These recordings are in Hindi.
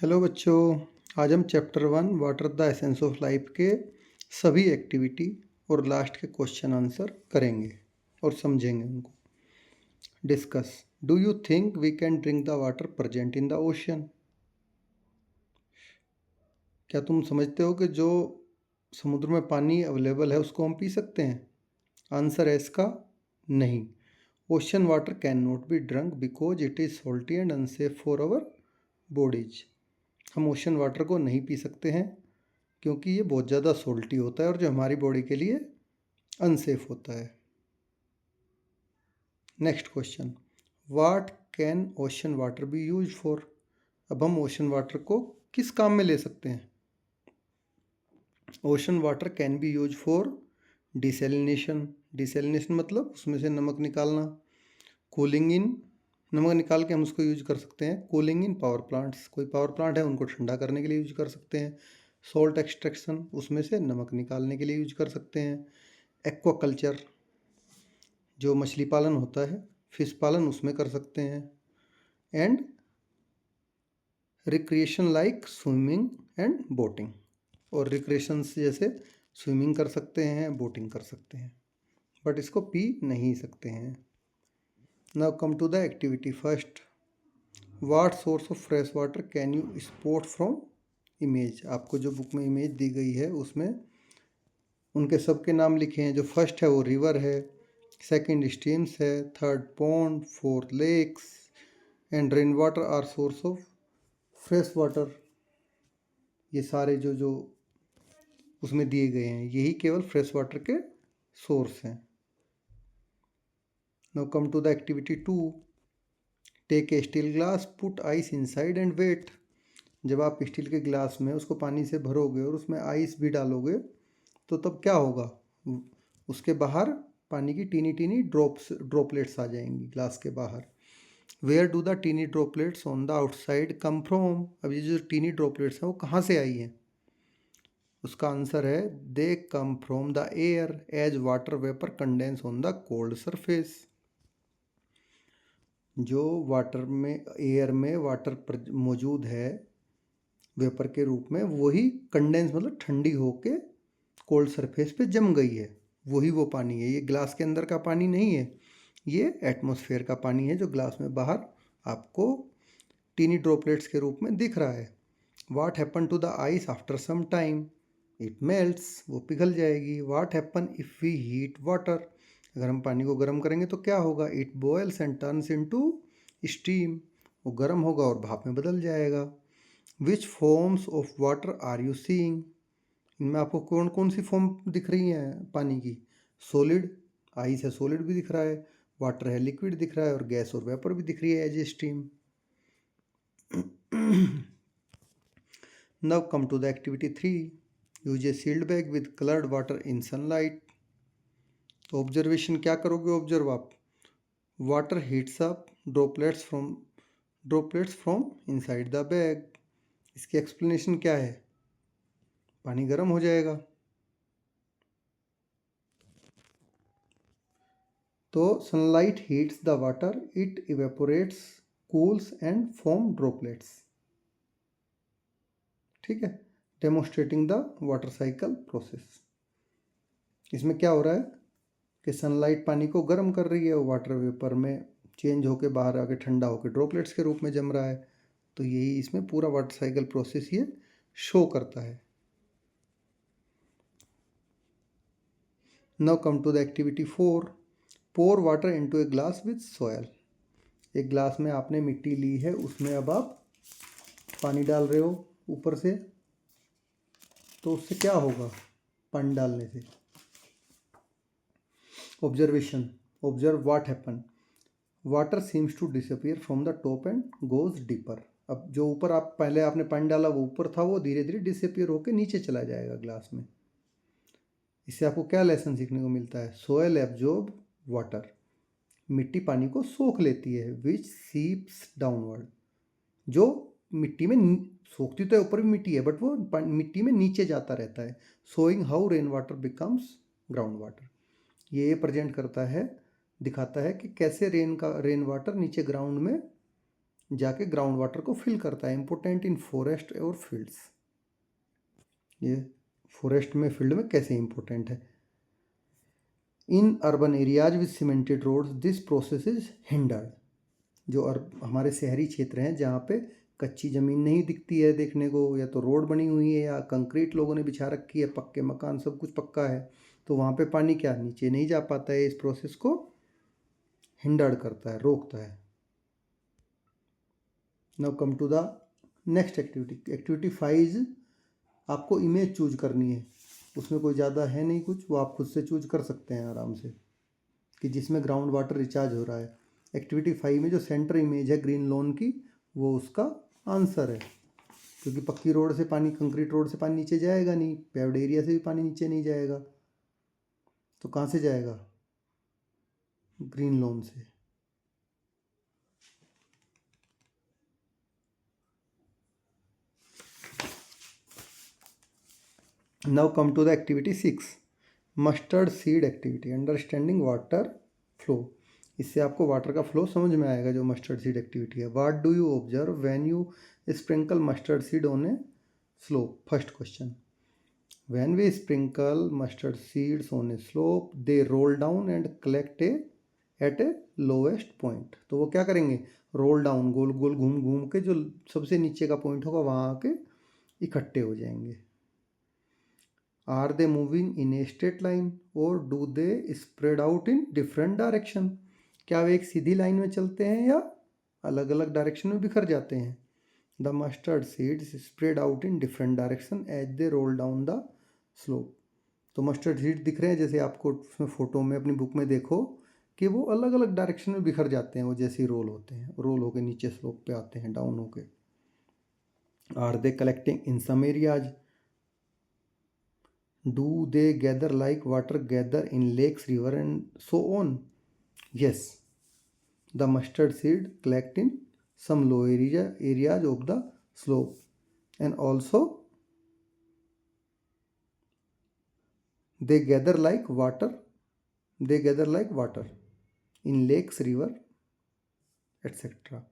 हेलो बच्चों, आज हम chapter 1 water the essence of life के सभी एक्टिविटी और लास्ट के क्वेश्चन आंसर करेंगे और समझेंगे उनको। Discuss, do you think we can drink the water present in the ocean? क्या तुम समझते हो कि जो समुद्र में पानी अवेलेबल है उसको हम पी सकते हैं? आंसर है इसका नहीं। Ocean water can not be drunk because it is salty and unsafe for our bodies. हम ओशन वाटर को नहीं पी सकते हैं क्योंकि ये बहुत ज़्यादा सोल्टी होता है और जो हमारी बॉडी के लिए अनसेफ होता है। Next question, what can ocean water B use for? अब हम ओशन वाटर को किस काम में ले सकते हैं? Ocean water can be use for desalination. Desalination मतलब उसमें से नमक निकालना। कूलिंग इन, नमक निकाल के हम उसको यूज कर सकते हैं। कूलिंग इन पावर प्लांट्स, कोई पावर प्लांट है उनको ठंडा करने के लिए यूज कर सकते हैं। सॉल्ट एक्सट्रैक्शन, उसमें से नमक निकालने के लिए यूज कर सकते हैं। एक्वाकल्चर, जो मछली पालन होता है, फिश पालन, उसमें कर सकते हैं। And recreation like swimming and boating, और रिक्रिएशन जैसे स्विमिंग कर सकते हैं, बोटिंग कर सकते हैं, बट इसको पी नहीं सकते हैं। Now come to the activity first. What source of fresh water can you spot from image? आपको जो बुक में इमेज दी गई है उसमें उनके सबके नाम लिखे हैं। जो फर्स्ट है वो रिवर है, सेकंड स्ट्रीम्स है, third pond, fourth lakes and rain water are source of fresh water. ये सारे जो जो उसमें दिए गए हैं यही केवल फ्रेश वाटर के सोर्स हैं। Now come to the activity 2। Take a steel glass, put ice inside and wait. जब आप स्टील के ग्लास में उसको पानी से भरोगे और उसमें आइस भी डालोगे तो तब क्या होगा? उसके बाहर पानी की टीनी टीनी ड्रॉपलेट्स आ जाएंगी ग्लास के बाहर। Where do the tiny droplets on the outside come from? अब ये जो टीनी ड्रॉपलेट्स हैं वो कहाँ से आई हैं? उसका आंसर है they come from the air as water vapour condense on the cold surface. जो वाटर में, एयर में वाटर मौजूद है वेपर के रूप में, वही कंडेंस मतलब ठंडी होके कोल्ड सरफेस पे जम गई है, वही वो पानी है। ये ग्लास के अंदर का पानी नहीं है, ये एटमॉस्फेयर का पानी है जो ग्लास में बाहर आपको टीनी ड्रॉपलेट्स के रूप में दिख रहा है। What happen to the ice after some time? It melts, वो पिघल जाएगी। What happen if we heat water? अगर हम पानी को गर्म करेंगे तो क्या होगा? It boils and turns into steam, वो गर्म होगा और भाप में बदल जाएगा। Which forms of water are you seeing? इनमें आपको कौन कौन सी फॉर्म दिख रही हैं पानी की? सॉलिड, आइस है, सॉलिड भी दिख रहा है, वाटर है, लिक्विड दिख रहा है, और गैस और वेपर भी दिख रही है as a steam. Now come to the activity 3। Use a sealed bag with coloured water in sunlight. तो ऑब्जर्वेशन क्या करोगे? ऑब्जर्व आप। Water heats up droplets from inside the bag. इसकी एक्सप्लेनेशन क्या है? पानी गर्म हो जाएगा। तो sunlight heats the water, it evaporates, cools and form droplets. ठीक है, demonstrating the water cycle process. इसमें क्या हो रहा है कि सनलाइट पानी को गर्म कर रही है, वाटर वेपर में चेंज होकर बाहर आके ठंडा होकर ड्रॉपलेट्स के रूप में जम रहा है। तो यही इसमें पूरा वाटर साइकिल प्रोसेस ये शो करता है। Now come to the activity 4। Pour water into a glass with soil. एक ग्लास में आपने मिट्टी ली है, उसमें अब आप पानी डाल रहे हो ऊपर से, तो उससे क्या होगा पानी डालने से? Observation, observe what happen. Water seems to disappear from the top and goes deeper. अब जो ऊपर आप पहले आपने पानी डाला वो ऊपर था, वो धीरे धीरे डिसअपियर होकर नीचे चला जाएगा ग्लास में। इससे आपको क्या लेसन सीखने को मिलता है? सोयल एब्जॉर्ब वाटर, मिट्टी पानी को सोख लेती है। विच सीप्स डाउनवर्ड, जो मिट्टी में सोखती तो है, ऊपर भी मिट्टी है बट वो मिट्टी में नीचे जाता रहता है। Showing how rain water becomes ground water. ये प्रेजेंट करता है, दिखाता है कि कैसे रेन वाटर नीचे ग्राउंड में जाके ग्राउंड वाटर को फिल करता है। इम्पोर्टेंट इन फॉरेस्ट और फील्ड्स, ये फॉरेस्ट में फील्ड में कैसे इम्पोर्टेंट है। In urban areas with cemented roads this process is hindered. जो हमारे शहरी क्षेत्र हैं जहाँ पे कच्ची ज़मीन नहीं दिखती है देखने को, या तो रोड बनी हुई है या कंक्रीट लोगों ने बिछा रखी है, पक्के मकान सब कुछ पक्का है, तो वहाँ पे पानी क्या नीचे नहीं जा पाता है, इस प्रोसेस को हिंडर्ड करता है, रोकता है। Now come to the next activity. Activity 5 आपको इमेज चूज करनी है, उसमें कोई ज़्यादा है नहीं कुछ, वो आप खुद से चूज कर सकते हैं आराम से कि जिसमें ग्राउंड वाटर रिचार्ज हो रहा है। एक्टिविटी 5 में जो सेंटर इमेज है ग्रीन लॉन की, वो उसका आंसर है, क्योंकि पक्की रोड से पानी, कंक्रीट रोड से पानी नीचे जाएगा नहीं, पेव्ड एरिया से भी पानी नीचे नहीं जाएगा, तो कहाँ से जाएगा, ग्रीन लॉन से। Now come to the activity 6, mustard seed activity, understanding water flow. इससे आपको वाटर का फ्लो समझ में आएगा जो मस्टर्ड सीड एक्टिविटी है। What do you observe when you sprinkle mustard seed on a slope. First question, when we sprinkle mustard seeds on a slope they roll down and collect at a lowest point. तो वो क्या करेंगे, रोल डाउन, गोल गोल घूम घूम के जो सबसे नीचे का पॉइंट होगा वहाँ आके इकट्ठे हो जाएंगे। Are they moving in a straight line और do they spread out in different direction. क्या वे एक सीधी लाइन में चलते हैं या अलग अलग डायरेक्शन में बिखर जाते हैं। The mustard seeds spread out in different direction as they roll down the slope. तो मस्टर्ड सीड दिख रहे हैं जैसे आपको उसमें फोटो में अपनी बुक में देखो कि वो अलग अलग डायरेक्शन में बिखर जाते हैं, वो जैसे ही रोल होते हैं, रोल होके नीचे स्लोप पे आते हैं डाउन होके। Are they collecting in some areas, do they gather like water gather in lakes, river and so on. Yes, the mustard seed collect in some low areas of the slope and also they gather like water in lakes, river etc.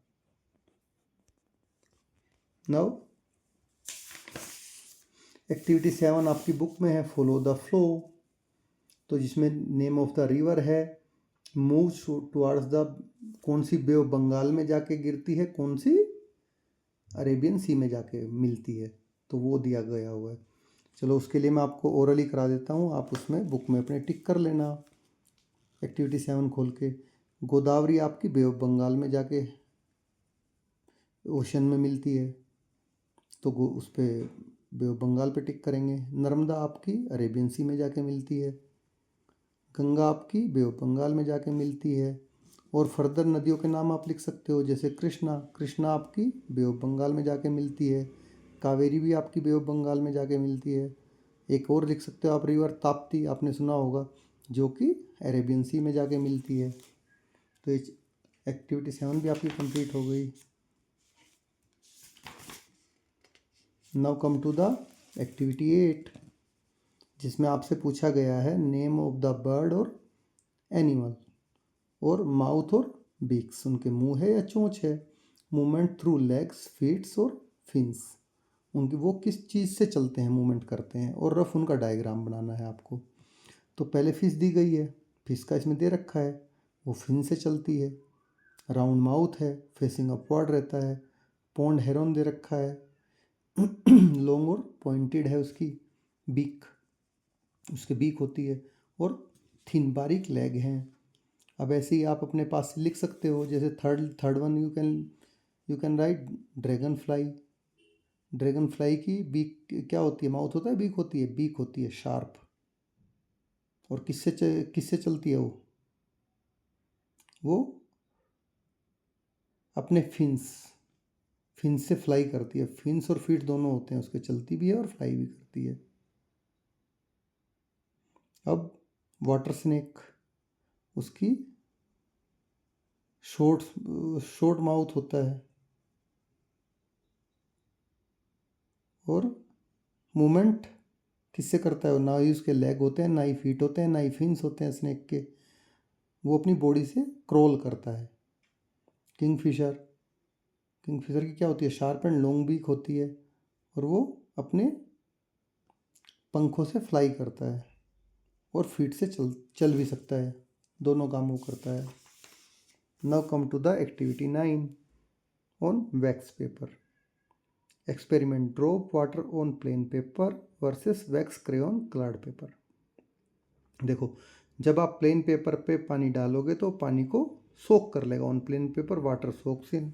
Now activity 7 आपकी बुक में है, फॉलो द फ्लो। तो जिसमें नेम ऑफ द रिवर है, मूव टुवर्ड्स द, कौन सी बे ऑफ बंगाल में जाके गिरती है, कौन सी अरेबियन सी में जाके मिलती है, तो वो दिया गया हुआ है। चलो उसके लिए मैं आपको ओरली करा देता हूँ, आप उसमें बुक में अपने टिक कर लेना। एक्टिविटी 7 खोल के, गोदावरी आपकी बे ऑफ बंगाल में जाके ओशन में मिलती है, तो उस पर बे ऑफ बंगाल पे टिक करेंगे। नर्मदा आपकी अरेबियन सी में जाके मिलती है, गंगा आपकी बे ऑफ बंगाल में जाके मिलती है। और फर्दर नदियों के नाम आप लिख सकते हो, जैसे कृष्णा आपकी बे ऑफ बंगाल में जाके मिलती है, कावेरी भी आपकी बे ऑफ बंगाल में जाके मिलती है। एक और लिख सकते हो आप रिवर ताप्ती, आपने सुना होगा, जो कि अरेबियन सी में जाके मिलती है। तो एक्टिविटी 7 भी आपकी कंप्लीट हो गई। Now come to the activity 8, जिसमें आपसे पूछा गया है नेम ऑफ द बर्ड और एनिमल, और माउथ और बीक्स, उनके मुंह है या चोंच है। मूवमेंट थ्रू लेग्स, फीट्स और फिन्स, उनकी वो किस चीज़ से चलते हैं, मूवमेंट करते हैं, और रफ उनका डायग्राम बनाना है आपको। तो पहले फिश दी गई है, फिश का इसमें दे रखा है, वो फिन से चलती है। राउंड माउथ है, फेसिंग अपवर्ड रहता है। पॉन्ड हेरोन दे रखा है, लॉन्ग और पॉइंटेड है उसकी बीक, उसके बीक होती है, और थिन बारीक लेग हैं। अब ऐसे ही आप अपने पास से लिख सकते हो, जैसे third one you can write dragon fly की बीक क्या होती है, माउथ होता है, बीक होती है, बीक होती है शार्प। और किससे चलती है वो अपने फिन्स से फ्लाई करती है। फिन्स और फीट दोनों होते हैं उसके, चलती भी है और फ्लाई भी करती है। अब वाटर स्नेक, उसकी शॉर्ट माउथ होता है, और मूवमेंट किससे करता है, ना ही उसके लेग होते हैं, ना ही फीट होते हैं, ना ही फिन्स होते हैं स्नेक के, वो अपनी बॉडी से क्रॉल करता है। किंगफिशर किंगफिशर की क्या होती है, शार्प एंड लॉन्ग बीक होती है और वो अपने पंखों से फ्लाई करता है और फीट से चल भी सकता है, दोनों काम वो करता है। Now come to the activity 9 on wax paper. Experiment, drop water on plain paper versus wax crayon coloured paper. देखो, जब आप प्लेन पेपर पे पानी डालोगे तो पानी को सोख कर लेगा। On plain paper water soaks in,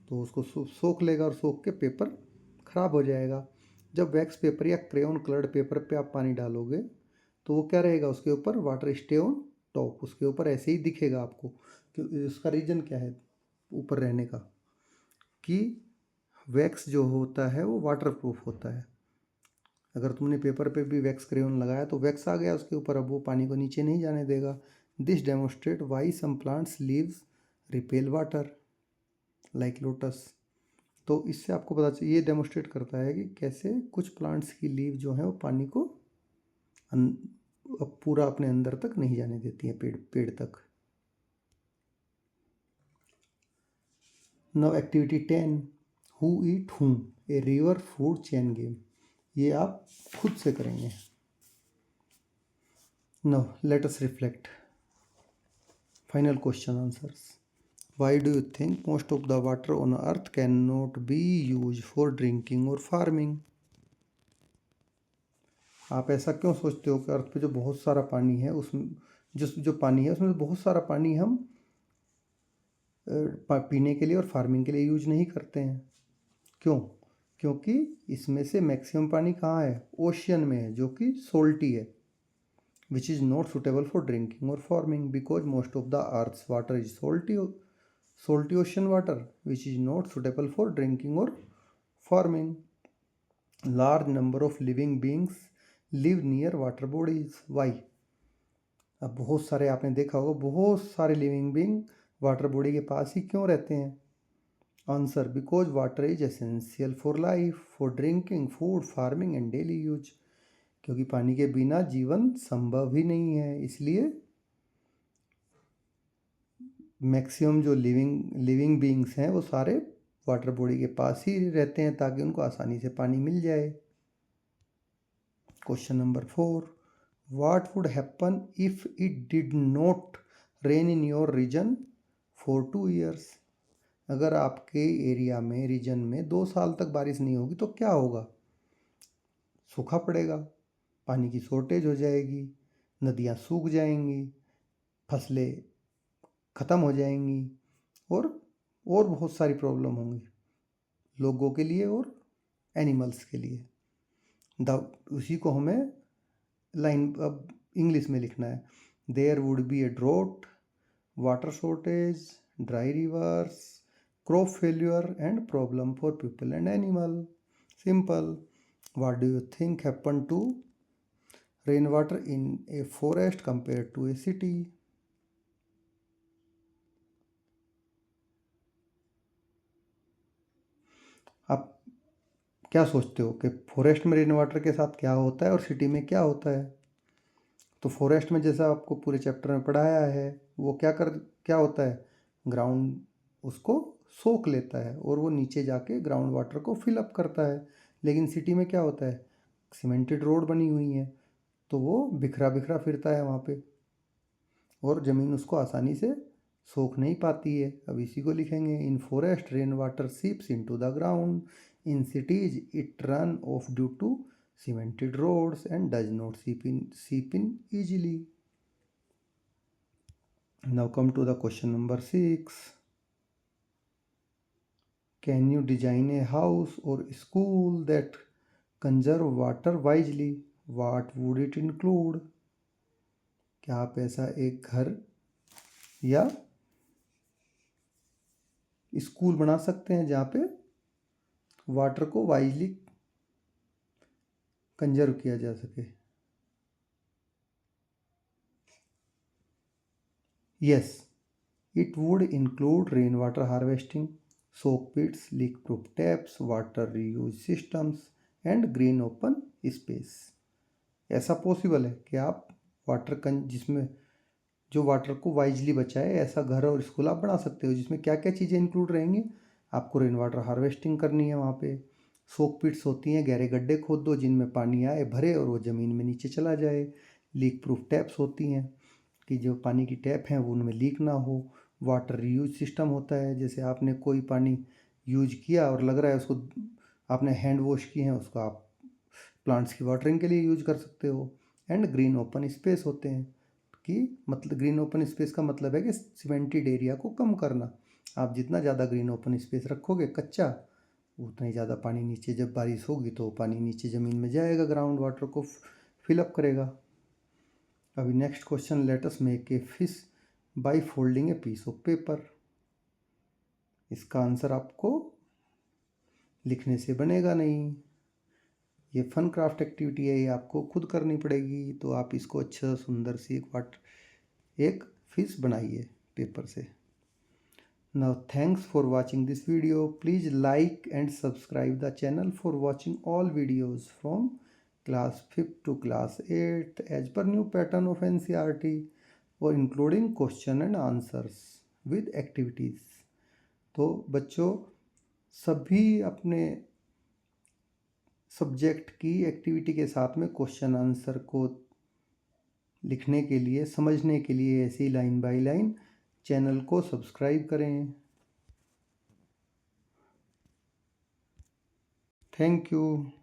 तो उसको सोख लेगा और सोख के पेपर खराब हो जाएगा। जब वैक्स पेपर या क्रेयॉन कलर्ड पेपर पे आप पानी डालोगे तो वो क्या रहेगा, उसके ऊपर वाटर स्टे ऑन टॉप, उसके ऊपर ऐसे ही दिखेगा आपको। कि उसका रीज़न क्या है ऊपर रहने का, कि वैक्स जो होता है वो वाटर प्रूफ होता है। अगर तुमने पेपर पे भी वैक्स क्रेयॉन लगाया तो वैक्स आ गया उसके ऊपर, अब वो पानी को नीचे नहीं जाने देगा। This demonstrate why some plants leaves repel water like lotus. तो इससे आपको पता चल, ये डेमोन्स्ट्रेट करता है कि कैसे कुछ प्लांट्स की लीव जो है वो पानी को पूरा अपने अंदर तक नहीं जाने देती है, पेड़ तक। Now activity 10, who eat whom, a river food chain game. ये आप खुद से करेंगे। Now let us reflect. Final question answers. Why do you think most of the water on earth cannot be used for drinking or farming? आप ऐसा क्यों सोचते हो कि अर्थ पे जो बहुत सारा पानी है उसमें जो पानी है उसमें बहुत सारा पानी हम पीने के लिए और फार्मिंग के लिए यूज नहीं करते हैं? क्यों? क्योंकि इसमें से मैक्सिमम पानी कहाँ है, ओशियन में है, जो कि सोल्टी है, which is not suitable for drinking और farming because most of the earth's water is salty ocean water which is not suitable for drinking or farming. Large number of living beings live near water bodies. Why? अब बहुत सारे आपने देखा होगा, बहुत सारे लिविंग बींग वाटर बॉडी के पास ही क्यों रहते हैं? Answer, because water is essential for life, for drinking, food, farming and daily use. क्योंकि पानी के बिना जीवन संभव ही नहीं है, इसलिए मैक्सिमम जो लिविंग बींग्स हैं वो सारे वाटर बॉडी के पास ही रहते हैं ताकि उनको आसानी से पानी मिल जाए। Question number 4, what would happen if it did not rain in your region for 2 years? अगर आपके एरिया में, रीजन में 2 साल तक बारिश नहीं होगी तो क्या होगा? सूखा पड़ेगा, पानी की शॉर्टेज हो जाएगी, नदियाँ सूख जाएंगी, फसलें ख़त्म हो जाएंगी और बहुत सारी प्रॉब्लम होंगी लोगों के लिए और एनिमल्स के लिए। उसी को हमें लाइन अब इंग्लिश में लिखना है। There would be a drought, water shortage, dry rivers, crop failure and problem for people and animal. Simple. What do you think happen to rain water in a forest compare to a city? आप क्या सोचते हो कि फॉरेस्ट में रेन वाटर के साथ क्या होता है और सिटी में क्या होता है? तो फॉरेस्ट में जैसा आपको पूरे चैप्टर में पढ़ाया है, वो क्या होता है, ग्राउंड उसको सोख लेता है और वो नीचे जाके ग्राउंड वाटर को फिल अप करता है। लेकिन सिटी में क्या होता है, सीमेंटेड रोड बनी हुई है तो वो बिखरा बिखरा फिरता है वहाँ पे और ज़मीन उसको आसानी से सोख नहीं पाती है। अब इसी को लिखेंगे, in forest rain water seeps into the ground, in cities it run off due to cemented roads and does not seep in easily. Now come to the question number 6. Can you design a house or school that conserve water wisely? What would it include? क्या आप ऐसा एक घर या स्कूल बना सकते हैं जहाँ पे वाटर को वाइजली कंजर्व किया जा सके? Yes, it would include rainwater harvesting, soak pits, leak-proof taps, water reuse systems and green open space. ऐसा पॉसिबल है कि आप जिसमें जो वाटर को वाइजली बचाए, ऐसा घर और स्कूल आप बना सकते हो जिसमें क्या क्या चीज़ें इंक्लूड रहेंगी? आपको रेन वाटर हार्वेस्टिंग करनी है। वहाँ पे सोक पिट्स होती हैं, गहरे गड्ढे खोद दो जिनमें पानी आए भरे और वो ज़मीन में नीचे चला जाए। लीक प्रूफ टैप्स होती हैं कि जो पानी की टैप हैं वो उनमें लीक ना हो। वाटर रीयूज सिस्टम होता है, जैसे आपने कोई पानी यूज किया और लग रहा है उसको आपने हैंड वॉश किए हैं, उसको आप प्लांट्स की वाटरिंग के लिए यूज कर सकते हो। एंड ग्रीन ओपन स्पेस होते हैं कि मतलब ग्रीन ओपन स्पेस का मतलब है कि सीमेंटेड एरिया को कम करना। आप जितना ज़्यादा ग्रीन ओपन स्पेस रखोगे कच्चा, उतना ही ज़्यादा पानी नीचे जब बारिश होगी तो पानी नीचे ज़मीन में जाएगा, ग्राउंड वाटर को फिलअप करेगा। अभी next question, let us make a fish by folding a piece of paper. इसका आंसर आपको लिखने से बनेगा नहीं, ये फन क्राफ्ट एक्टिविटी है, ये आपको खुद करनी पड़ेगी। तो आप इसको अच्छा सुंदर सी एक फिश बनाइए पेपर से। Now thanks for watching this video. Please like and subscribe the channel for watching all videos from class 5th to class 8th as per new pattern of NCERT or including question and answers with activities। तो बच्चों सभी अपने सब्जेक्ट की एक्टिविटी के साथ में क्वेश्चन आंसर को लिखने के लिए, समझने के लिए ऐसे ही लाइन बाय लाइन चैनल को सब्सक्राइब करें। Thank you.